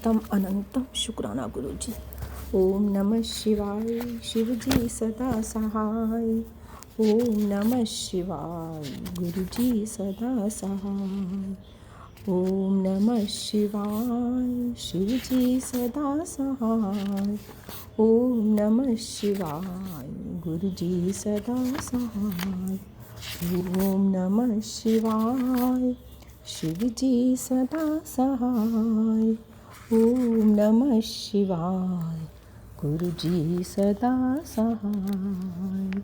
अनंतम अनंतम शुक्राना गुरु जी। ओम नमः शिवाय, शिव जी सदा सहाय। ओम नमः शिवाय, गुरु जी सदा सहाय। ओम नमः शिवाय, शिव जी सदा सहाय। ओम नमः शिवाय, गुरु जी सदा सहाय। ओम नमः शिवाय, शिव जी सदा सहाय। ओम नमः शिवाय, गुरु जी सदा सहाय।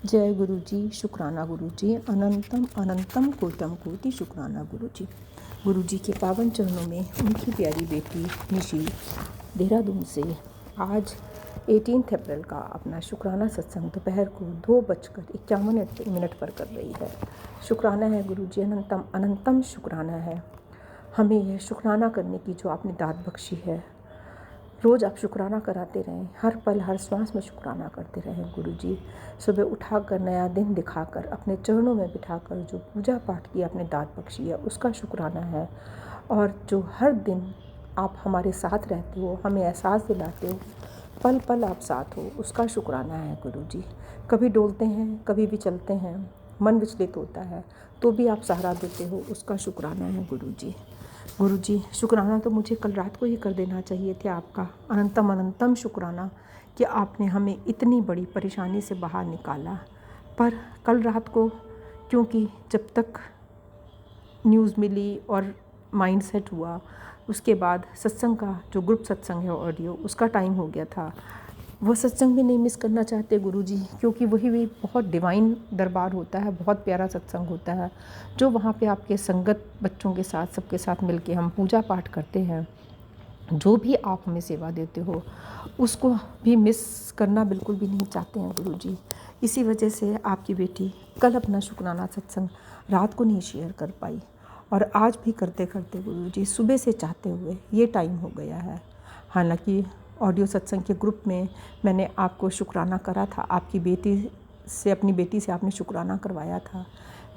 जय गुरु जी, शुक्राना गुरु जी। अनंतम अनंतम कोटम कोटि शुक्राना गुरु जी। गुरु जी के पावन चरणों में उनकी प्यारी बेटी निशी देहरादून से आज 18 अप्रैल का अपना शुक्राना सत्संग दोपहर को 2:51 पर कर रही है। शुक्राना है गुरु जी, अनंतम अनंतम शुक्राना है। हमें यह शुक्राना करने की जो आपने दात बख्शी है, रोज़ आप शुक्राना कराते रहें, हर पल हर श्वास में शुक्राना करते रहें गुरु जी। सुबह उठाकर नया दिन दिखाकर अपने चरणों में बिठाकर जो पूजा पाठ की आपने दात बख्शी है उसका शुक्राना है। और जो हर दिन आप हमारे साथ रहते हो, हमें एहसास दिलाते हो, पल पल आप साथ हो, उसका शुक्राना है गुरु जी। कभी डोलते हैं, कभी भी चलते हैं, मन विचलित होता है तो भी आप सहारा देते हो, उसका शुक्राना है गुरु जी। गुरु जी, शुक्राना तो मुझे कल रात को ही कर देना चाहिए थे आपका। अनंतम अनंतम शुक्राना कि आपने हमें इतनी बड़ी परेशानी से बाहर निकाला। पर कल रात को क्योंकि जब तक न्यूज़ मिली और माइंड सेट हुआ, उसके बाद सत्संग का जो ग्रुप सत्संग है ऑडियो, उसका टाइम हो गया था। वह सत्संग भी नहीं मिस करना चाहते गुरु जी, क्योंकि वही भी बहुत डिवाइन दरबार होता है, बहुत प्यारा सत्संग होता है जो वहाँ पे आपके संगत बच्चों के साथ सबके साथ मिलके हम पूजा पाठ करते हैं। जो भी आप हमें सेवा देते हो उसको भी मिस करना बिल्कुल भी नहीं चाहते हैं गुरु जी। इसी वजह से आपकी बेटी कल अपना शुक्राना सत्संग रात को नहीं शेयर कर पाई और आज भी करते करते गुरु जी सुबह से चाहते हुए ये टाइम हो गया है। हालांकि ऑडियो सत्संग के ग्रुप में मैंने आपको शुक्राना करा था, आपकी बेटी से, अपनी बेटी से आपने शुक्राना करवाया था,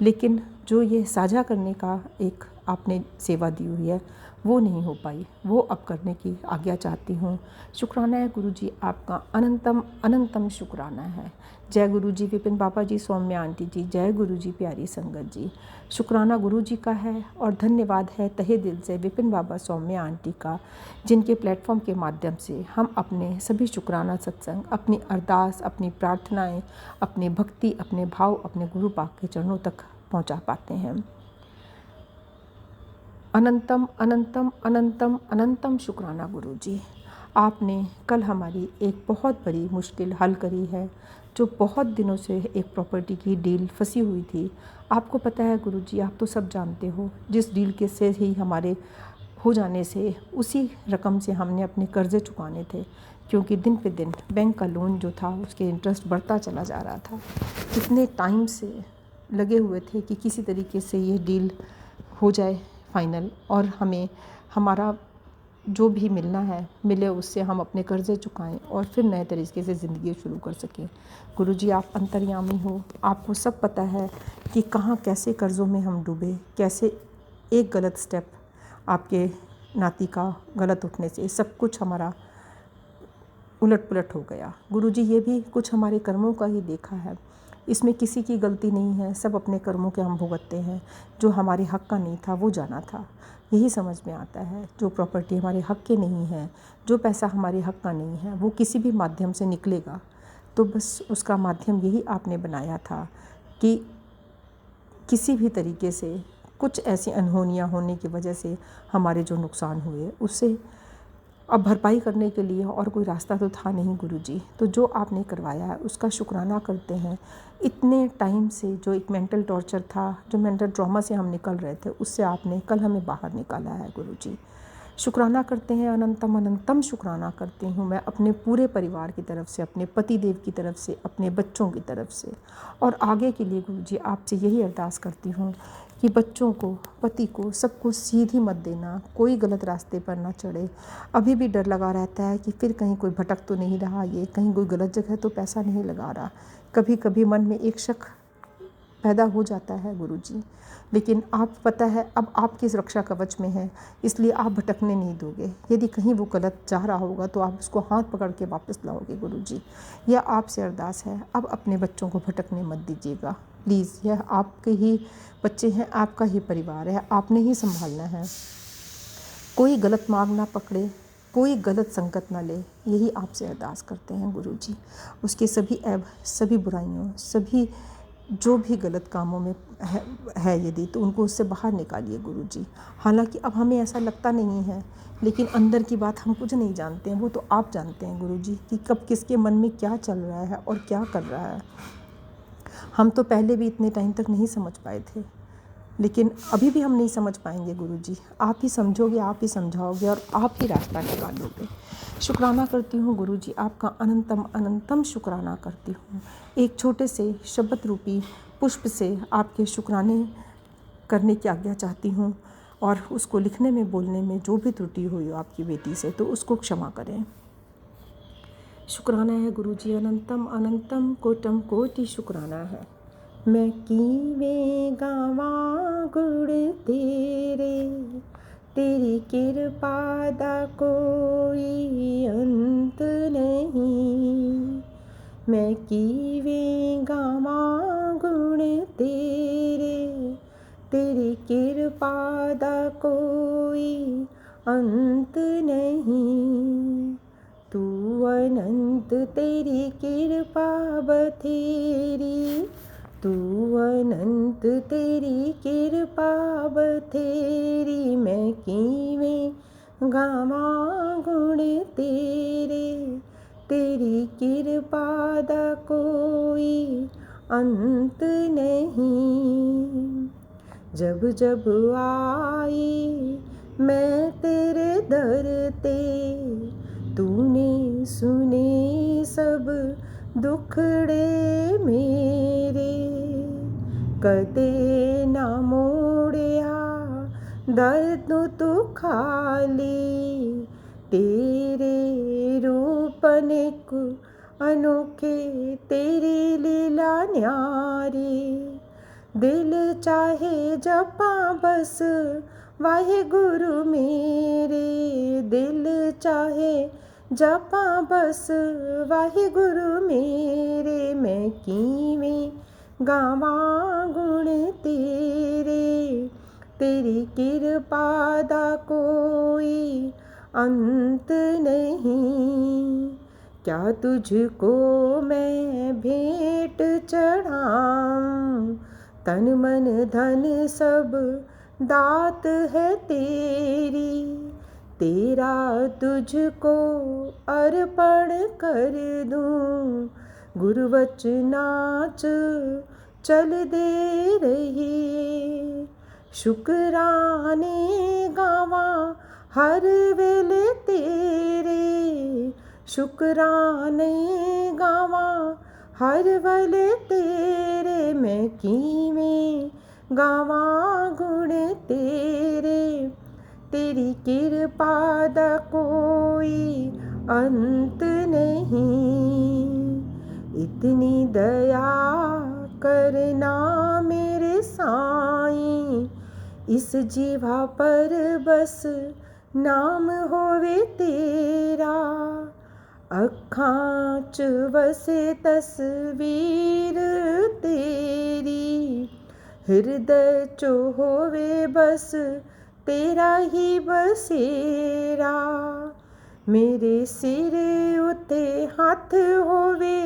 लेकिन जो ये साझा करने का एक आपने सेवा दी हुई है वो नहीं हो पाई। वो अब करने की आज्ञा चाहती हूँ। शुक्राना है गुरु जी, आपका अनंतम अनंतम शुक्राना है। जय गुरु जी विपिन बाबा जी, सौम्या आंटी जी, जय गुरु जी प्यारी संगत जी। शुक्राना गुरु जी का है और धन्यवाद है तहे दिल से विपिन बाबा, सौम्या आंटी का, जिनके प्लेटफॉर्म के माध्यम से हम अपने सभी शुक्राना सत्संग, अपनी अरदास, अपनी प्रार्थनाएं, अपनी भक्ति, अपने भाव अपने गुरु पाक के चरणों तक पहुंचा पाते हैं। अनंतम अनंतम अनंतम अनंतम शुक्राना गुरु जी। आपने कल हमारी एक बहुत बड़ी मुश्किल हल करी है, जो बहुत दिनों से एक प्रॉपर्टी की डील फंसी हुई थी। आपको पता है गुरु जी, आप तो सब जानते हो, जिस डील के से ही हमारे हो जाने से उसी रकम से हमने अपने कर्ज़े चुकाने थे, क्योंकि दिन पे दिन बैंक का लोन जो था उसके इंटरेस्ट बढ़ता चला जा रहा था। कितने टाइम से लगे हुए थे कि किसी तरीके से ये डील हो जाए फाइनल और हमें हमारा जो भी मिलना है मिले, उससे हम अपने कर्ज़े चुकाएं और फिर नए तरीके से ज़िंदगी शुरू कर सकें। गुरुजी, आप अंतर्यामी हो, आपको सब पता है कि कहाँ कैसे कर्ज़ों में हम डूबे, कैसे एक गलत स्टेप आपके नाती का गलत उठने से सब कुछ हमारा उलट पुलट हो गया। गुरुजी, ये भी कुछ हमारे कर्मों का ही देखा है, इसमें किसी की गलती नहीं है, सब अपने कर्मों के हम भुगतते हैं। जो हमारे हक़ का नहीं था वो जाना था, यही समझ में आता है। जो प्रॉपर्टी हमारे हक़ की नहीं है, जो पैसा हमारे हक़ का नहीं है, वो किसी भी माध्यम से निकलेगा, तो बस उसका माध्यम यही आपने बनाया था कि किसी भी तरीके से कुछ ऐसी अनहोनियाँ होने की वजह से हमारे जो नुकसान हुए उससे अब भरपाई करने के लिए और कोई रास्ता तो था नहीं गुरुजी। तो जो आपने करवाया है उसका शुक्राना करते हैं। इतने टाइम से जो एक मेंटल टॉर्चर था, जो मेंटल ट्रॉमा से हम निकल रहे थे, उससे आपने कल हमें बाहर निकाला है गुरुजी। शुक्राना करते हैं, अनंतम अनंतम शुक्राना करती हूँ मैं अपने पूरे परिवार की तरफ से, अपने पति देव की तरफ से, अपने बच्चों की तरफ से। और आगे के लिए गुरुजी आपसे यही अरदास करती हूँ कि बच्चों को, पति को, सबको सीधी मत देना, कोई गलत रास्ते पर ना चढ़े। अभी भी डर लगा रहता है कि फिर कहीं कोई भटक तो नहीं रहा, ये कहीं कोई गलत जगह तो पैसा नहीं लगा रहा। कभी कभी मन में एक शक पैदा हो जाता है गुरुजी, लेकिन आप पता है अब आपकी सुरक्षा कवच में है, इसलिए आप भटकने नहीं दोगे। यदि कहीं वो गलत जा रहा होगा तो आप उसको हाथ पकड़ के वापस लाओगे गुरुजी। यह आपसे अरदास है, अब अपने बच्चों को भटकने मत दीजिएगा प्लीज़। यह आपके ही बच्चे हैं, आपका ही परिवार है, आपने ही संभालना है। कोई गलत मार्ग ना पकड़े, कोई गलत संगत ना ले, यही आपसे अरदास करते हैं गुरुजी। उसके सभी ऐब, सभी बुराइयों, सभी जो भी गलत कामों में है यदि, तो उनको उससे बाहर निकालिए गुरुजी। हालांकि अब हमें ऐसा लगता नहीं है, लेकिन अंदर की बात हम कुछ नहीं जानते हैं, वो तो आप जानते हैं गुरुजी कि कब किसके मन में क्या चल रहा है और क्या कर रहा है। हम तो पहले भी इतने टाइम तक नहीं समझ पाए थे, लेकिन अभी भी हम नहीं समझ पाएंगे गुरुजी। आप ही समझोगे, आप ही समझाओगे और आप ही रास्ता निकालोगे। शुक्राना करती हूँ गुरुजी, आपका अनंतम अनंतम शुक्राना करती हूँ। एक छोटे से शब्द रूपी पुष्प से आपके शुक्राने करने की आज्ञा चाहती हूँ, और उसको लिखने में बोलने में जो भी त्रुटि हुई हो आपकी बेटी से तो उसको क्षमा करें। शुक्राना है गुरुजी, अनंतम अनंतम कोटम कोटि शुक्राना है। मैं कीवें गावा गुण तेरे, तेरी कृपा दा कोई अंत नहीं। मैं कीवें गावा गुण तेरे, तेरी कृपा दा कोई अंत नहीं। तू अनंत तेरी कृपा बथेरी, तू अनंत तेरी कृपा बथेरी। मैं कीवें गावा गुण तेरे, तेरी कृपा दा कोई अंत नहीं। जब जब आई मैं तेरे दर ते, तूने सुने सब दुखड़े मेरे। कदे ना मोड़िया दर्द तू खाली, तेरे रूप अनेक अनोखे तेरी लीला न्यारी। दिल चाहे जपा बस वाहिगुरु मेरे, दिल चाहे जपा बस वाहिगुरु मेरे। मैं कीवें गावा गुण तेरे, तेरी कृपा दा कोई अंत नहीं। क्या तुझको मैं भेंट चढ़ाऊं, तन मन धन सब दात है तेरी। तेरा तुझको अर्पण कर दूं, गुरुवचनाच चल दे रही। शुक्राने गावा हर वेले तेरे, शुक्राने गावा हर वेले तेरे। मैं कीवें गावा गुण तेरे, तेरी कृपा दा कोई अंत नहीं। इतनी दया करना मेरे साईं, इस जीवा पर बस नाम होवे तेरा। अखां च वसे तस्वीर तेरी, हृदय चो होवे बस तेरा ही बसेरा। मेरे सिर उते हाथ होवे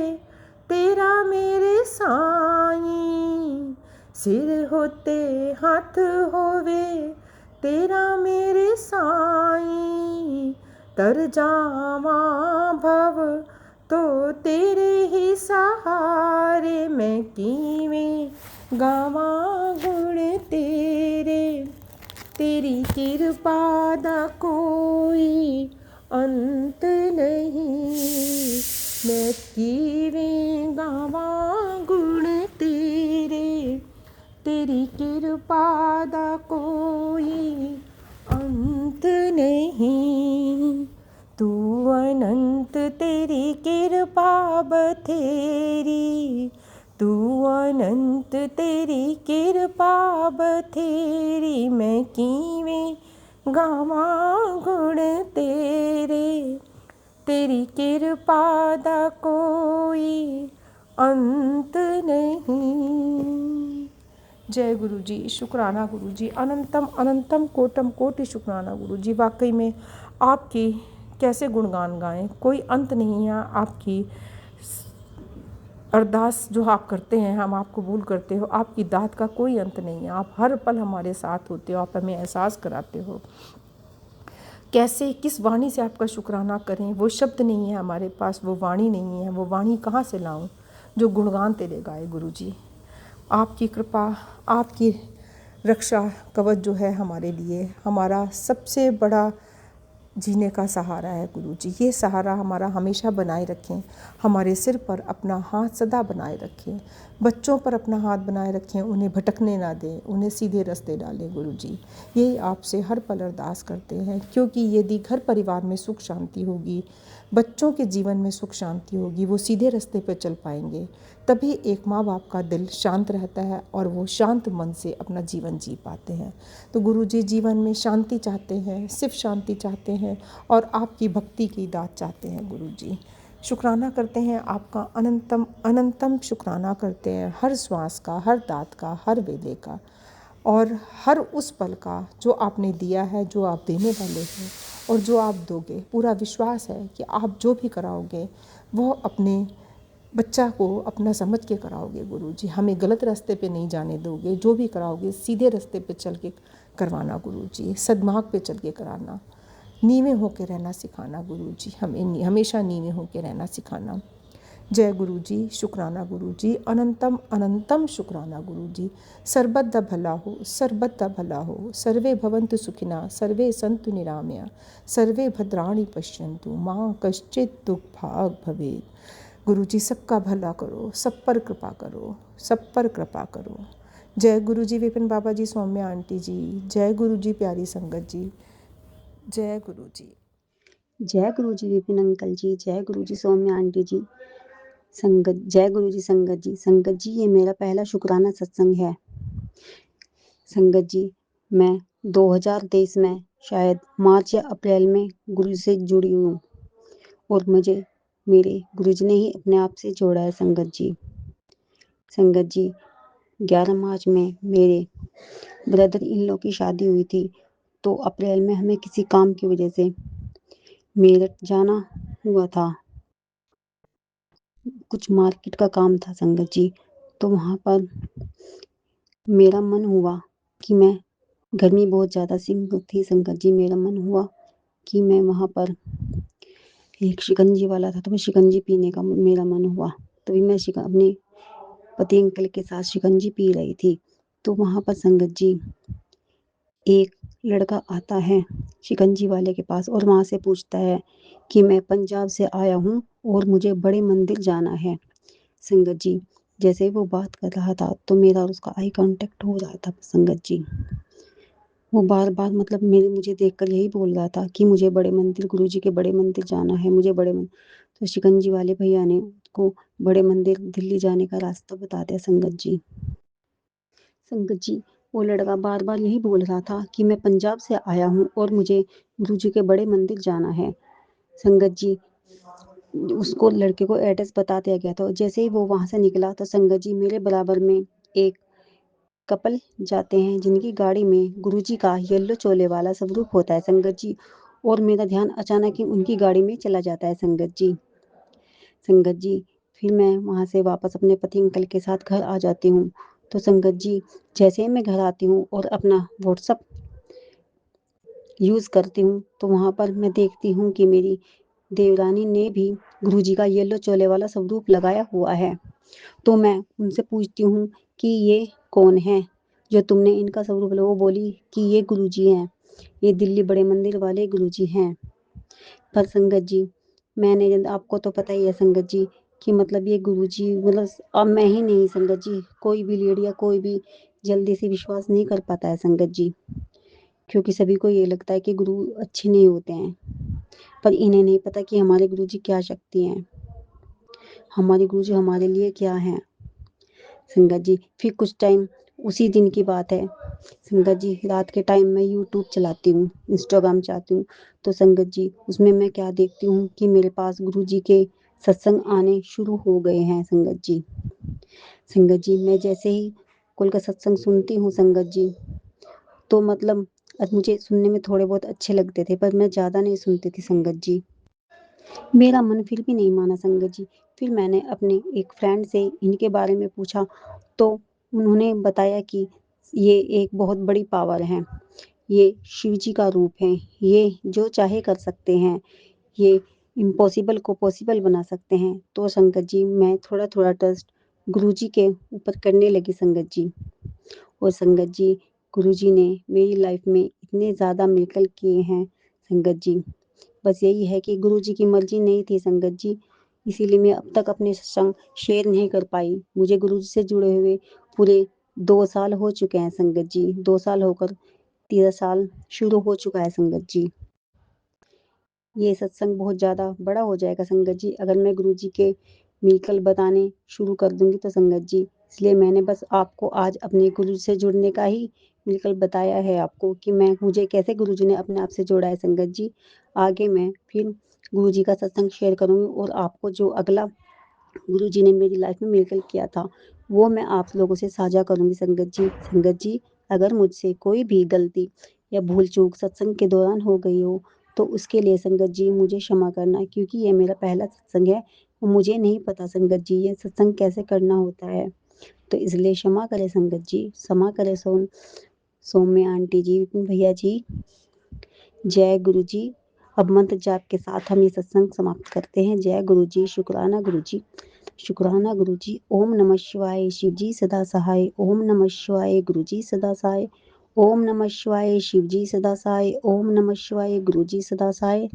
तेरा मेरे साईं, सिर होते हाथ होवे तेरा मेरे साईं। तर जावा भव तो तेरे ही सहारे। मैं कीवें गावा गुण तेरे, तेरी कृपा दा कोई अंत नहीं। मैं कीवें गावा गुण तेरे, तेरी कृपा दा कोई अंत नहीं। तू अनंत तेरी कृपा बथेरी, तू अनंत तेरी किरपा बथेरी, मैं कीवें गावा गुण तेरे, तेरी किरपा दा कोई अंत नहीं। जय गुरु जी, शुक्राना गुरु जी, अनंतम अनंतम कोटम कोटि शुक्राना गुरु जी। वाकई में आपकी कैसे गुणगान गाएं, कोई अंत नहीं है। आपकी अरदास जो आप करते हैं, हम आप कबूल करते हो, आपकी दात का कोई अंत नहीं है। आप हर पल हमारे साथ होते हो, आप हमें एहसास कराते हो। कैसे किस वाणी से आपका शुक्राना करें, वो शब्द नहीं है हमारे पास, वो वाणी नहीं है। वो वाणी कहाँ से लाऊं जो गुणगान तेरे गाए गुरु जी। आपकी कृपा, आपकी रक्षा कवच जो है हमारे लिए, हमारा सबसे बड़ा जीने का सहारा है गुरु जी। ये सहारा हमारा हमेशा बनाए रखें। हमारे सिर पर अपना हाथ सदा बनाए रखें, बच्चों पर अपना हाथ बनाए रखें, उन्हें भटकने ना दें, उन्हें सीधे रास्ते डालें गुरु जी। यही आपसे हर पल अरदास करते हैं, क्योंकि यदि घर परिवार में सुख शांति होगी, बच्चों के जीवन में सुख शांति होगी, वो सीधे रास्ते पर चल पाएंगे। तभी एक माँ बाप का दिल शांत रहता है और वो शांत मन से अपना जीवन जी पाते हैं। तो गुरु जी जीवन में शांति चाहते हैं, सिर्फ शांति चाहते हैं और आपकी भक्ति की दात चाहते हैं गुरु जी। शुक्राना करते हैं आपका, अनंतम अनंतम शुक्राना करते हैं हर श्वास का, हर दात का, हर वेले का और हर उस पल का जो आपने दिया है, जो आप देने वाले हैं और जो आप दोगे। पूरा विश्वास है कि आप जो भी कराओगे वो अपने बच्चा को अपना समझ के कराओगे गुरु जी। हमें गलत रास्ते पे नहीं जाने दोगे, जो भी कराओगे सीधे रास्ते पे चल के करवाना गुरु जी, सद्मार्ग पे चल के कराना, नीवे होके रहना सिखाना गुरु जी, हमें हमेशा नीवे होके रहना सिखाना। जय गुरु जी, शुक्राना गुरु जी, अनंतम अनंतम शुक्राना गुरु जी। सर्बत दा भला हो, सर्बत दा भला हो, सर्वे भवन्तु सुखिना, सर्वे सन्तु निरामया, सर्वे भद्राणि पश्यन्तु, मां कश्चित् दुख भाग भवेत्। गुरु जी सबका भला करो, सब पर कृपा करो, सब पर कृपा करो। जय गुरु जी, विपिन बाबा जी, सौम्या आंटी जी, जय गुरु जी, प्यारी संगत जी, जय गुरु जी। जय गुरु जी विपिन अंकल जी, जय गुरु जी सौम्या आंटी जी, संगत जय गुरु जी संगत जी। संगत जी ये मेरा पहला शुक्राना सत्संग है। संगत जी मैं 2023 में शायद मार्च या अप्रैल में गुरु से जुड़ी हूँ और मुझे मेरे गुरु जी ने ही अपने आप से जोड़ा है। संगत जी 11 मार्च में मेरे ब्रदर इन लॉ की शादी हुई थी, तो अप्रैल में हमें किसी काम की वजह से मेरठ जाना हुआ था। कुछ मार्केट का काम था संगत जी, तो वहाँ पर मेरा मन हुआ कि मैं, गर्मी बहुत ज़्यादा थी संगत जी, मेरा मन हुआ कि मैं वहाँ पर एक शिकंजी वाला था, तो मैं शिकंजी पीने का मेरा मन हुआ। तभी मैं अपने पति अंकल के साथ शिकंजी पी रही थी, तो वहाँ पर संगत जी एक लड़का आता है शिकंजी वाले के पास और वहाँ से पूछता है कि मैं पंजाब से आया हूँ और मुझे बड़े मंदिर जाना है। संगत जी जैसे ही वो बात कर रहा था तो मेरा और उसका आई कांटेक्ट हो रहा था संगत जी। वो बार-बार मतलब मुझे देखकर यही बोल रहा था कि मुझे बड़े मंदिर, गुरुजी के बड़े मंदिर जाना है, मुझे तो शिकंजी वाले भैया ने उसको बड़े मंदिर दिल्ली जाने का रास्ता बता दिया संगत जी। संगत जी वो लड़का बार-बार यही बोल रहा था कि मैं पंजाब से आया हूँ और मुझे गुरुजी के बड़े मंदिर जाना है। संगत जी उसको, लड़के को एड्रेस बता दिया गया था। जैसे ही वो वहाँ से निकला तो संगत जी मेरे बराबर में एक कपल जाते हैं जिनकी गाड़ी में गुरुजी का येलो चोले वाला स्वरूप होता है संगत जी, और मेरा ध्यान अचानक ही उनकी गाड़ी में चला जाता है संगत जी। संगत जी फिर मैं वहाँ से वापस अपने पति अंकल के साथ घर आ जाती हूँ। तो संगत जी जैसे ही मैं घर आती हूँ और अपना व्हाट्सअप यूज़ करती हूँ तो वहाँ पर मैं देखती हूँ कि मेरी देवरानी ने भी गुरुजी का येलो चोले वाला स्वरूप लगाया हुआ है। तो मैं उनसे पूछती हूँ कि ये कौन है जो तुमने इनका स्वरूप लिया? वो बोली कि ये गुरुजी हैं, ये दिल्ली बड़े मंदिर वाले गुरुजी हैं। पर संगत जी मैंने, आपको तो पता ही है संगत जी कि मतलब ये गुरुजी, मतलब अब मैं ही नहीं संगत जी, कोई भी लेडी या कोई भी जल्दी से विश्वास नहीं कर पाता है संगत जी, क्योंकि सभी को ये लगता है कि गुरु अच्छे नहीं होते हैं, पर इन्हें नहीं पता कि हमारे गुरुजी क्या शक्ति हैं, हमारे गुरुजी हमारे लिए क्या हैं। संगत जी। फिर कुछ टाइम उसी दिन की बात है संगत जी, रात के टाइम मैं यूट्यूब चलाती हूँ, इंस्टाग्राम चलाती हूँ, तो संगत जी उसमें मैं क्या देखती हूँ कि मेरे पास गुरु जी के सत्संग आने शुरू हो गए हैं संगत जी। संगत जी मैं जैसे ही कुल का सत्संग सुनती हूँ संगत जी, तो मतलब मुझे सुनने में थोड़े बहुत अच्छे लगते थे, पर मैं ज़्यादा नहीं सुनती थी संगत जी। मेरा मन फिर भी नहीं माना संगत जी। फिर मैंने अपने एक फ्रेंड से इनके बारे में पूछा, तो उन्होंने बताया कि ये एक बहुत बड़ी पावर है, ये शिव जी का रूप है, ये जो चाहे कर सकते हैं, ये इम्पॉसिबल को पॉसिबल बना सकते हैं। तो संगत जी मैं थोड़ा-थोड़ा ट्रस्ट गुरु जी के ऊपर करने लगी संगत जी। और संगत जी गुरु जी ने मेरी लाइफ में इतने ज़्यादा मिरेकल किए हैं संगत जी। बस यही है कि गुरु जी की मर्जी नहीं थी संगत जी, इसीलिए मैं अब तक अपने सत्संग शेयर नहीं कर पाई। मुझे गुरु जी से जुड़े हुए पूरे 2 साल हो चुके हैं संगत जी। 2 साल होकर तीसरा साल शुरू हो चुका है संगत जी। ये सत्संग बहुत ज़्यादा बड़ा हो जाएगा संगत जी, अगर मैं गुरु जी के मिरेकल बताने शुरू कर दूँगी तो संगत जी। इसलिए मैंने बस आपको आज अपने गुरु से जुड़ने का ही मिरेकल बताया है आपको कि मुझे कैसे गुरु जी ने अपने आप से जोड़ा है संगत जी। आगे मैं फिर गुरु जी का सत्संग शेयर करूँगी और आपको जो अगला गुरु जी ने मेरी लाइफ में मिरेकल किया था, वो मैं आप लोगों से साझा करूँगी संगत जी। संगत जी, अगर मुझसे कोई भी गलती या भूल-चूक सत्संग के दौरान हो गई हो, तो उसके लिए संगत जी मुझे क्षमा करना, क्योंकि ये मेरा पहला सत्संग है और मुझे नहीं पता संगत जी ये सत्संग कैसे करना होता है। तो इसलिए क्षमा करें संगत जी, क्षमा करें सौम्य आंटी जी, विपिन भैया जी। जय गुरु जी। अब मंत्र जाप के साथ हम ये सत्संग समाप्त करते हैं। जय गुरु जी, शुक्राना गुरु जी, शुक्राना गुरु जी। ओम नमः शिवाय, शिव जी सदा सहाय। ओम नमः शिवाय, गुरु जी सदा सहाय। ओम नमः शिवाय, शिव जी सदा सहाय। ओम नमः शिवाय, गुरु जी सदा सहाय।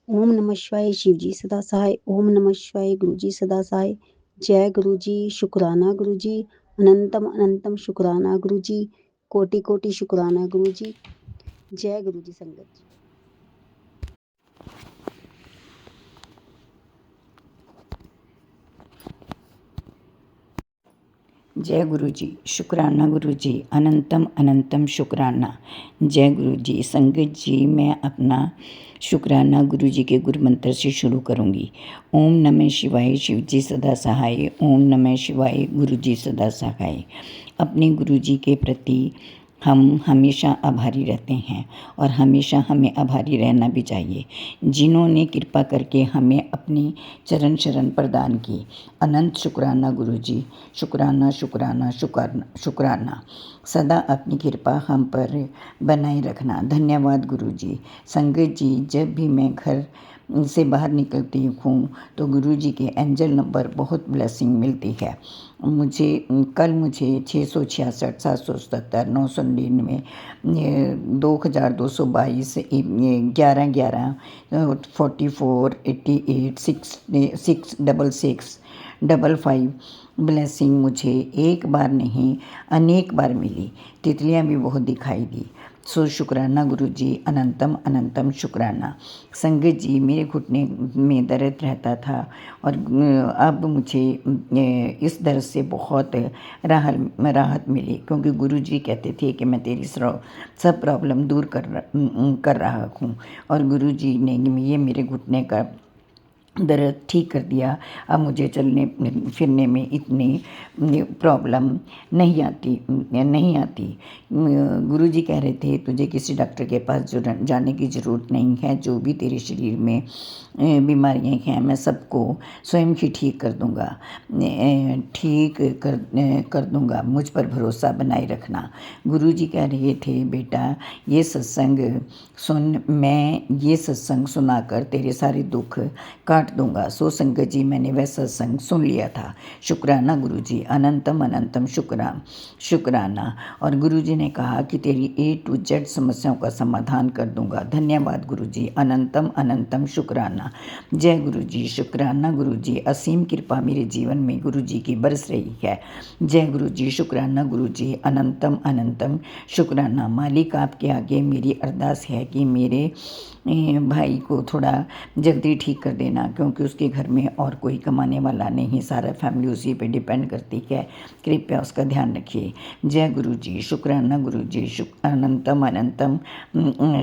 ओम नमः शिवाय, शिव जी सदा सहाय। ओम नमः शिवाय, गुरु जी सदा सहाय। जय गुरु जी, शुक्राना गुरु जी, अनंतम अनंतम शुक्राना गुरु जी, कोटि कोटि शुक्राना गुरु जी। जय गुरु जी संगत जी। जय गुरु जी, शुक्राना गुरु जी, अनंतम अनंतम शुक्राना। जय गुरु जी। संगत जी मैं अपना शुक्राना गुरु जी के गुरु मंत्र से शुरू करूँगी। ओम नमः शिवाय, शिव जी सदा सहाय। ओम नमः शिवाय, गुरु जी सदा सहाय। अपने गुरु जी के प्रति हम हमेशा आभारी रहते हैं और हमेशा हमें आभारी रहना भी चाहिए, जिन्होंने कृपा करके हमें अपनी चरण शरण प्रदान की। अनंत शुक्राना गुरु जी, शुक्राना शुक्राना शुक्राना शुक्राना। सदा अपनी कृपा हम पर बनाए रखना। धन्यवाद गुरु जी। संगत जी जब भी मैं घर से बाहर निकलती हूँ तो गुरु जी के एंजल नंबर बहुत ब्लेसिंग मिलती है मुझे। कल मुझे 666 777 999 2222 1111 44 88 666 55 ब्लेसिंग मुझे एक बार नहीं अनेक बार मिली। तितलियाँ भी बहुत दिखाई दी। सो शुक्राना गुरु जी, अनंतम अनंतम शुक्राना। संगत जी मेरे घुटने में दर्द रहता था और अब मुझे इस दर्द से बहुत राहत मिली, क्योंकि गुरु जी कहते थे कि मैं तेरी सब प्रॉब्लम दूर कर रहा हूँ। और गुरु जी ने ये मेरे घुटने का दर्द ठीक कर दिया। अब मुझे चलने फिरने में इतनी प्रॉब्लम नहीं आती। गुरुजी कह रहे थे तुझे किसी डॉक्टर के पास जाने की ज़रूरत नहीं है। जो भी तेरे शरीर में बीमारियां हैं मैं सबको स्वयं ही ठीक कर दूंगा, ठीक कर दूंगा। मुझ पर भरोसा बनाए रखना। गुरुजी कह रहे थे बेटा ये सत्संग सुन, मैं ये सत्संग सुनाकर तेरे सारे दुख काट दूंगा। सो संगत जी मैंने वह सत्संग सुन लिया था। शुक्राना गुरु जी, अनंतम अनंतम शुक्राना। और गुरु जी ने कहा कि तेरी A to Z समस्याओं का समाधान कर दूंगा। धन्यवाद गुरु जी, अनंतम अनंतम शुक्राना। जय गुरु जी, शुक्राना गुरु जी। असीम कृपा मेरे जीवन में गुरु जी की बरस रही है। जय गुरु जी, शुक्राना गुरु जी, अनंतम अनंतम शुक्राना। मालिक आपके आगे मेरी अरदास है कि मेरे भाई को थोड़ा जल्दी ठीक कर देना, क्योंकि उसके घर में और कोई कमाने वाला नहीं, सारा फैमिली उसी पे डिपेंड करती है। कृपया उसका ध्यान रखिए। जय गुरु जी, शुक्राना गुरु जी, अनंतम अनंतम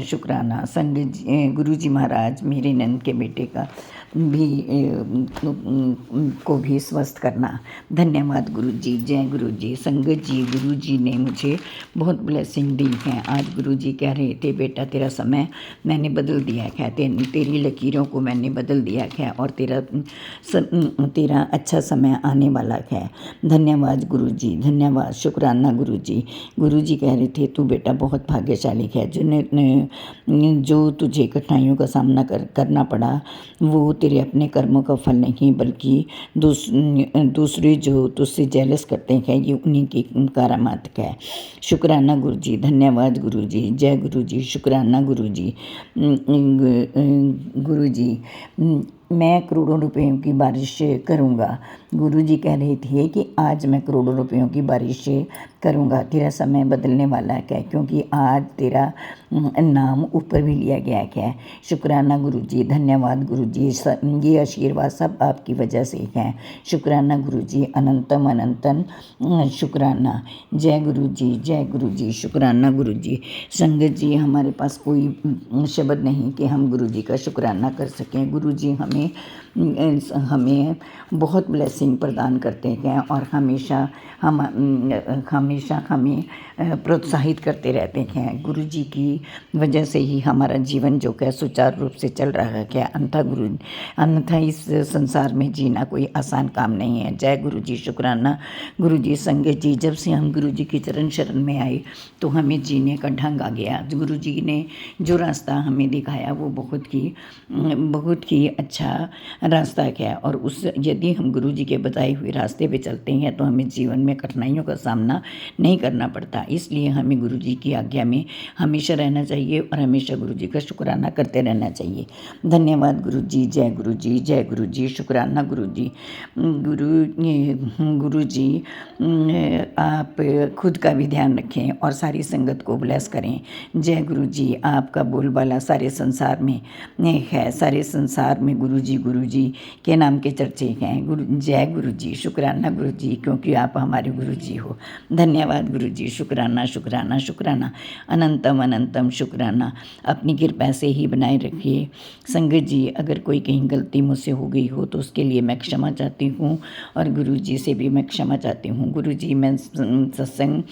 शुक्राना। संग गुरु जी महाराज मेरे नंद के बेटे का भी को भी स्वस्थ करना। धन्यवाद गुरु जी। जय गुरु जी। संगत जी, गुरु जी ने मुझे बहुत ब्लेसिंग दी है। आज गुरु जी कह रहे थे, बेटा तेरा समय मैंने बदल दिया है, तेरी लकीरों को मैंने बदल दिया है और तेरा अच्छा समय आने वाला है। धन्यवाद गुरु जी, धन्यवाद, शुक्राना गुरु जी। गुरु जी कह रहे थे, तू बेटा बहुत भाग्यशाली है। जो तुझे कठिनाइयों का सामना करना पड़ा वो तेरे अपने कर्मों का फल नहीं, बल्कि दूसरे जो तुझसे जेलस करते हैं ये उन्हीं की करामात है। शुक्राना गुरु जी, धन्यवाद गुरु जी। जय गुरु जी, शुक्राना गुरु जी। गुरु जी, मैं करोड़ों रुपयों की बारिश करूँगा। गुरु जी कह रहे थे कि आज मैं करोड़ों रुपयों की बारिश करूँगा। तेरा समय बदलने वाला है, क्योंकि आज तेरा नाम ऊपर भी लिया गया है। शुक्राना गुरु जी, धन्यवाद गुरु जी। ये आशीर्वाद सब आपकी वजह से हैं। शुक्राना गुरु जी, अनंतम अनंतम शुक्राना। जय गुरु जी, जय गुरु जी, शुक्राना गुरु जी। संगत जी, हमारे पास कोई शब्द नहीं कि हम गुरु जी का शुक्राना कर सकें। गुरु जी हमें बहुत ब्लेसिंग प्रदान करते हैं और हमेशा हमें प्रोत्साहित करते रहते हैं। गुरु जी की वजह से ही हमारा जीवन जो है सुचारू रूप से चल रहा है। अन्यथा इस संसार में जीना कोई आसान काम नहीं है। जय गुरु जी, शुक्राना गुरु जी। संगत जी, जब से हम गुरु जी की चरण शरण में आए तो हमें जीने का ढंग आ गया। गुरु जी ने जो रास्ता हमें दिखाया वो बहुत ही अच्छा रास्ता है और यदि हम गुरु जी के बताए हुए रास्ते पे चलते हैं तो हमें जीवन में कठिनाइयों का सामना नहीं करना पड़ता। इसलिए हमें गुरु जी की आज्ञा में हमेशा रहना चाहिए और हमेशा गुरु जी का शुक्राना करते रहना चाहिए। धन्यवाद गुरु जी। जय गुरु जी, जय गुरु जी, शुक्राना गुरु जी। गुरु जी, आप खुद का भी ध्यान रखें और सारी संगत को ब्लेस करें। जय गुरु जी। आपका बोलबाला सारे संसार में है, सारे संसार में गुरु जी के नाम के चर्चे हैं। जय गुरु जी, शुक्राना गुरु जी, क्योंकि आप हमारे गुरु जी हो। धन्यवाद गुरु जी, शुक्राना शुक्राना शुक्राना, अनंतम अनंतम शुक्राना। अपनी कृपा से ही बनाए रखिए। संगत जी, अगर कोई कहीं गलती मुझसे हो गई हो तो उसके लिए मैं क्षमा चाहती हूँ और गुरु जी से भी मैं क्षमा चाहती हूँ। गुरु जी, मैं सत्संग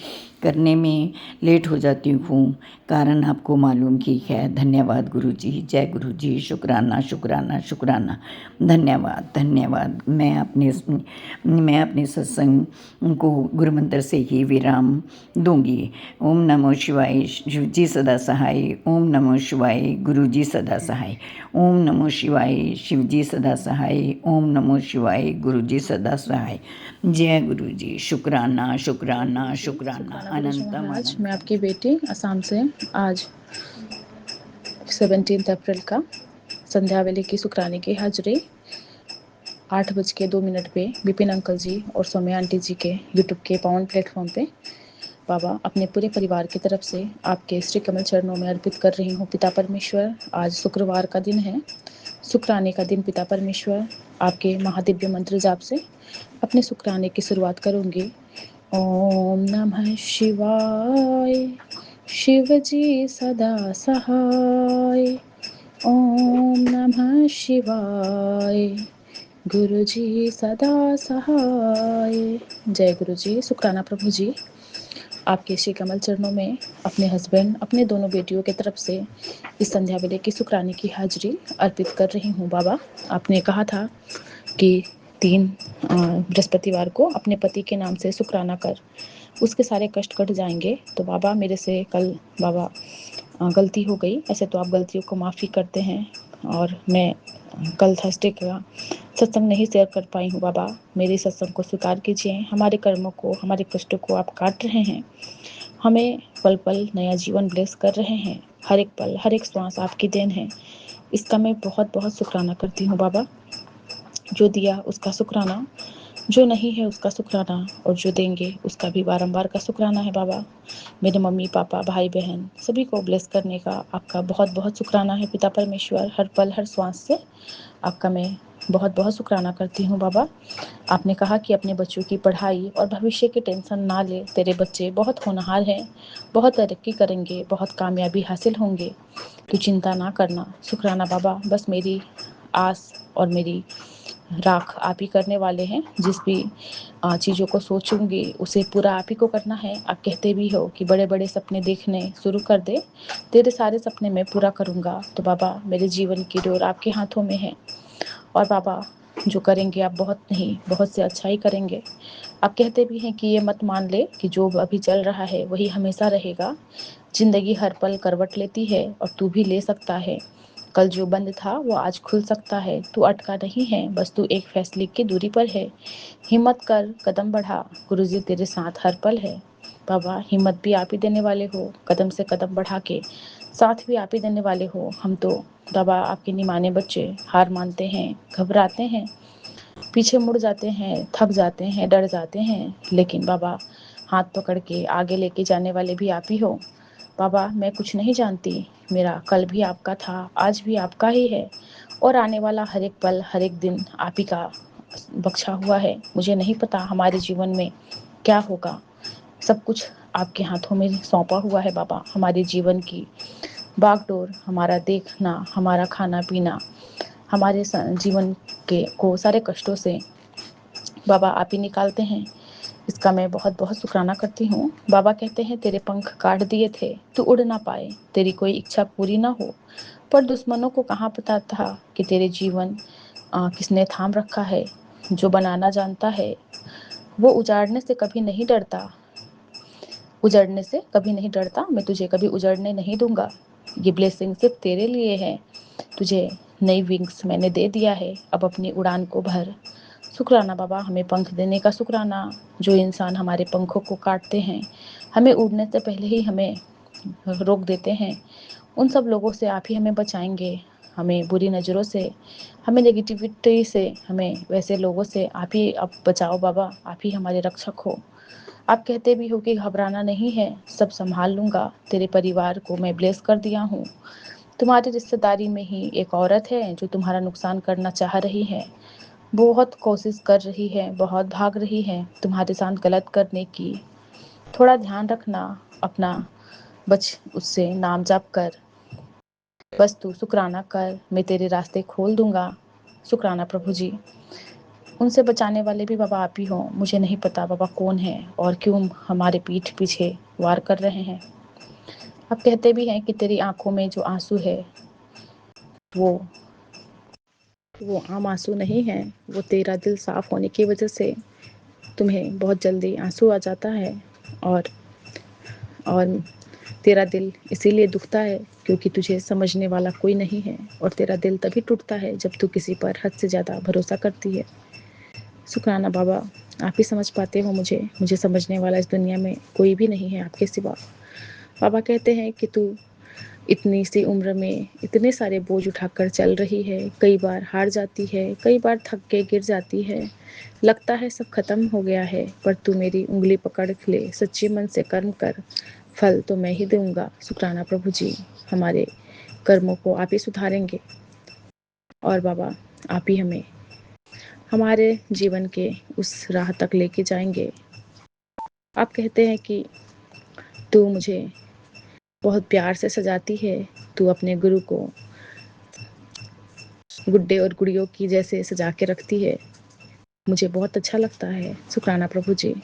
करने में लेट हो जाती हूँ, कारण आपको मालूम ही है। धन्यवाद गुरु जी। जय गुरु जी, शुक्राना शुक्राना शुक्राना, धन्यवाद धन्यवाद। मैं अपने सत्संग को गुरु मंत्र से ही विराम दूंगी। ओम नमो शिवाय, शिव जी सदा सहाय। ओम नमो शिवाय, गुरु जी सदा सहाय। ओम नमो शिवाय, शिव जी सदा सहाय। ओम नमो शिवाय, गुरु जी सदा सहाय। जय गुरु जी, शुक्राना शुक्राना शुक्राना, अनंतम महाराज, अनंत। मैं आपकी बेटी असम से आज 17 अप्रैल का संध्या वेले की शुक्राने की हाजिरी 8:02 पे विपिन अंकल जी और सौम्या आंटी जी के यूट्यूब के पावन प्लेटफॉर्म पे बाबा अपने पूरे परिवार की तरफ से आपके श्री कमल चरणों में अर्पित कर रही हूँ। पिता परमेश्वर, आज शुक्रवार का दिन है, शुक्राने का दिन। पिता परमेश्वर, आपके महादिव्य मंत्र जाप से अपने शुक्राने की शुरुआत करूँगी। ओम नमः शिवाय, शिव जी सदा सहाय। ओम नमः शिवाय, गुरु जी सदा सहाय। जय गुरु जी। शुक्राना प्रभु जी, आपके श्री कमल चरणों में अपने हस्बैंड, अपने दोनों बेटियों की तरफ से इस संध्या वेले की शुक्राने की हाजिरी अर्पित कर रही हूँ। बाबा, आपने कहा था कि 3 बृहस्पतिवार को अपने पति के नाम से शुक्राना कर, उसके सारे कष्ट कट जाएंगे। तो बाबा, मेरे से कल बाबा गलती हो गई। ऐसे तो आप गलतियों को माफ़ी करते हैं और मैं कल थर्सडे का सत्संग नहीं शेयर कर पाई हूँ। बाबा, मेरे सत्संग को स्वीकार कीजिए। हमारे कर्मों को, हमारे कष्टों को आप काट रहे हैं, हमें पल पल नया जीवन ब्लेस कर रहे हैं। हर एक पल, हर एक श्वास आपकी देन है। इसका मैं बहुत बहुत शुक्राना करती हूँ बाबा। जो दिया उसका शुक्राना, जो नहीं है उसका शुक्राना, और जो देंगे उसका भी बारंबार का शुक्राना है बाबा। मेरे मम्मी पापा, भाई बहन सभी को ब्लेस करने का आपका बहुत बहुत शुक्राना है पिता परमेश्वर। हर पल, हर श्वास से आपका मैं बहुत बहुत शुक्राना करती हूँ बाबा। आपने कहा कि अपने बच्चों की पढ़ाई और भविष्य की टेंशन ना ले। तेरे बच्चे बहुत होनहार हैं, बहुत तरक्की करेंगे, बहुत कामयाबी हासिल होंगे, तू चिंता ना करना। शुक्राना बाबा, बस मेरी आस और मेरी राख आप ही करने वाले हैं। जिस भी चीज़ों को सोचूंगी उसे पूरा आप ही को करना है। आप कहते भी हो कि बड़े बड़े सपने देखने शुरू कर दे, तेरे सारे सपने मैं पूरा करूंगा। तो बाबा, मेरे जीवन की डोर आपके हाथों में है, और बाबा जो करेंगे आप बहुत नहीं बहुत से अच्छा ही करेंगे। आप कहते भी हैं कि ये मत मान ले कि जो अभी चल रहा है वही हमेशा रहेगा। जिंदगी हर पल करवट लेती है और तू भी ले सकता है। कल जो बंद था वो आज खुल सकता है। तू अटका नहीं है, बस तू एक फैसले की दूरी पर है। हिम्मत कर, कदम बढ़ा, गुरुजी तेरे साथ हर पल है। बाबा, हिम्मत भी आप ही देने वाले हो, कदम से कदम बढ़ा के साथ भी आप ही देने वाले हो। हम तो बाबा आपके निमाने बच्चे हार मानते हैं, घबराते हैं, पीछे मुड़ जाते हैं, थक जाते हैं, डर जाते हैं, लेकिन बाबा हाथ पकड़ के आगे लेके जाने वाले भी आप ही हो। बाबा, मैं कुछ नहीं जानती, मेरा कल भी आपका था, आज भी आपका ही है, और आने वाला हर एक पल हर एक दिन आप ही का बख्शा हुआ है। मुझे नहीं पता हमारे जीवन में क्या होगा, सब कुछ आपके हाथों में सौंपा हुआ है बाबा। हमारे जीवन की बागडोर, हमारा देखना, हमारा खाना पीना, हमारे जीवन के को सारे कष्टों से बाबा आप ही निकालते हैं। इसका मैं बहुत बहुत शुक्राना करती हूँ। बाबा कहते हैं तेरे पंख काट दिए थे, तू उड़ ना पाए, तेरी कोई इच्छा पूरी ना हो। पर दुश्मनों को कहाँ पता था कि तेरे जीवन किसने थाम रखा है। जो बनाना जानता है वो उजाड़ने से कभी नहीं डरता, उजड़ने से कभी नहीं डरता। मैं तुझे कभी उजड़ने नहीं दूंगा। ये ब्लेसिंग सिर्फ तेरे लिए है। तुझे नई विंग्स मैंने दे दिया है, अब अपनी उड़ान को भर। शुक्राना बाबा, हमें पंख देने का शुक्राना। जो इंसान हमारे पंखों को काटते हैं, हमें उड़ने से पहले ही हमें रोक देते हैं, उन सब लोगों से आप ही हमें बचाएंगे। हमें बुरी नज़रों से, हमें नेगेटिविटी से, हमें वैसे लोगों से आप ही अब बचाओ बाबा। आप ही हमारे रक्षक हो। आप कहते भी हो कि घबराना नहीं है, सब संभाल लूँगा। तेरे परिवार को मैं ब्लेस कर दिया हूँ। तुम्हारी रिश्तेदारी में ही एक औरत है जो तुम्हारा नुकसान करना चाह रही है, बहुत कोशिश कर रही है, बहुत भाग रही है तुम्हारे साथ गलत करने की। थोड़ा ध्यान रखना अपना, बच उससे नाम जाप कर, बस तू शुक्राना कर, मैं तेरे रास्ते खोल दूंगा। शुक्राना प्रभु जी। उनसे बचाने वाले भी बाबा आप ही हो। मुझे नहीं पता बाबा कौन है और क्यों हमारे पीठ पीछे वार कर रहे हैं। आप कहते भी हैं कि तेरी आंखों में जो आंसू है वो आम आंसू नहीं है, वो तेरा दिल साफ होने की वजह से तुम्हें बहुत जल्दी आंसू आ जाता है। और तेरा दिल इसीलिए दुखता है क्योंकि तुझे समझने वाला कोई नहीं है, और तेरा दिल तभी टूटता है जब तू किसी पर हद से ज़्यादा भरोसा करती है। शुक्राना बाबा, आप ही समझ पाते हो मुझे समझने वाला इस दुनिया में कोई भी नहीं है आपके सिवा। बाबा कहते हैं कि तू इतनी सी उम्र में इतने सारे बोझ उठाकर चल रही है, कई बार हार जाती है, कई बार थक के गिर जाती है, लगता है सब खत्म हो गया है, पर तू मेरी उंगली पकड़ ले, सच्चे मन से कर्म कर, फल तो मैं ही दूंगा। शुक्राना प्रभु जी, हमारे कर्मों को आप ही सुधारेंगे, और बाबा आप ही हमें हमारे जीवन के उस राह तक लेके जाएंगे। आप कहते हैं कि तू मुझे बहुत प्यार से सजाती है, तू अपने गुरु को गुड्डे और गुड़ियों की जैसे सजा के रखती है। मुझे बहुत अच्छा लगता है। शुक्राना प्रभु जी,